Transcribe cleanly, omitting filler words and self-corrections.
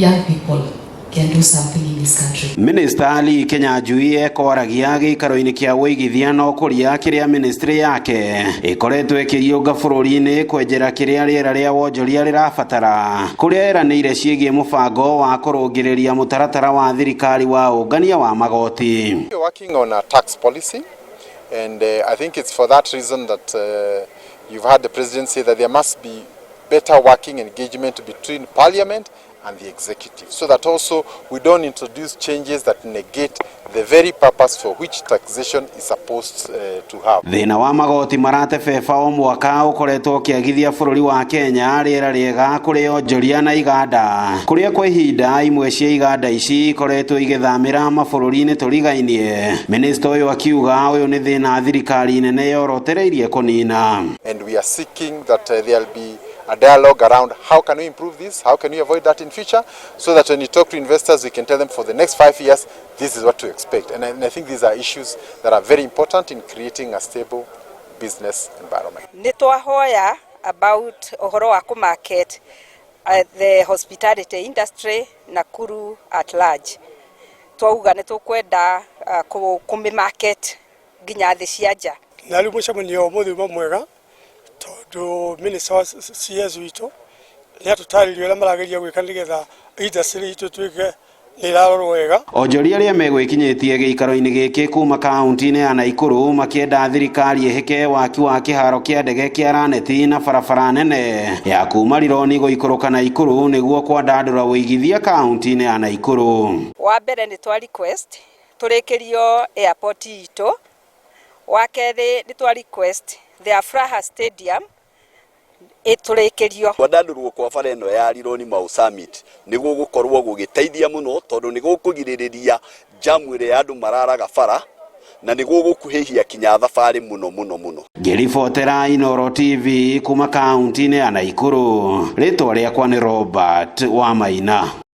young people can do something in this country. Minister Ali Kenyanjui ekoragia gĩikaro-inĩ kĩa ũigithia na ũkũria kĩrĩa ministry yake ĩkoretwo ĩkĩyũnga bũrũri-inĩ kwenjera kĩrĩa rĩera rĩa wonjoria rĩrabatara, kũrĩa eranĩire ciĩgiĩ mũbango wa kũrũngĩrĩria mũtaratara wa thirikari wa ũngania wa magoti. We are working on a tax policy, and I think it's for that reason that you've heard the president say that there must be better working engagement between parliament and the executive, so that also we don't introduce changes that negate the very purpose for which taxation is supposed to have. Thĩna wa magoti maratebeba o mwaka ũkoretwo ũkĩagithia bũrũri wa Kenya rĩera rĩega kũrĩ onjoria na iganda, kũrĩa kwa ihinda imwe cia iganda ici ikoretwo igĩthamĩra mabũrũri-inĩ tũrigainie. Minister ũyũ akiuga ũyũ nĩ thĩna thirikari nene yorotereirie kũnina. And we are seeking that there'll be a dialogue around how can we improve this, how can we avoid that in future, so that when you talk to investors we can tell them for the next 5 years this is what to expect. And I think these are issues that are very important in creating a stable business environment. Nitwahoya about ohoro wa market the hospitality industry Nakuru at large. Twauga nitukwenda kumi market nginya thĩ cia nja. Na rĩu mũcemanio mũthima mwega tondu minister CS witũ nĩ atũtarĩirie ũrĩa marageria gwĩka nĩgetha industry itũ twĩke nĩrarorwo wega. Onjoria arĩa megwĩkinyĩtie gĩikaro-inĩ gĩkĩ kuma kaunti-inĩ ya Naikuru makĩenda thirikari ĩhĩke waki wa kĩharo kĩa ndege kĩa Raneti na barabara nene ya kuma Rironi gũikũrũka Naikuru nĩguo kwandandũra ũigithia kaunti-inĩ ya Naikuru. Wa mbere nĩ twa request tũrĩkĩrio airport itũ, wa kerĩ nĩ twa request the Afraha Stadium ĩtũrĩkĩrio. Kwandandũrwo kwa bara ĩno ya Rironi Mau Summit nĩguo gũkorwo gũgĩteithia mũno tondũ nĩguo kũgirĩrĩria jamu ĩrĩa andũ mararaga bara na nĩguo gũkuhĩhia kinya thabarĩ mũno. Ngĩribotera Inooro TV kuma kaunti-inĩ ya Naikuru, rĩtwa rĩakwa nĩ Robert Wamaina.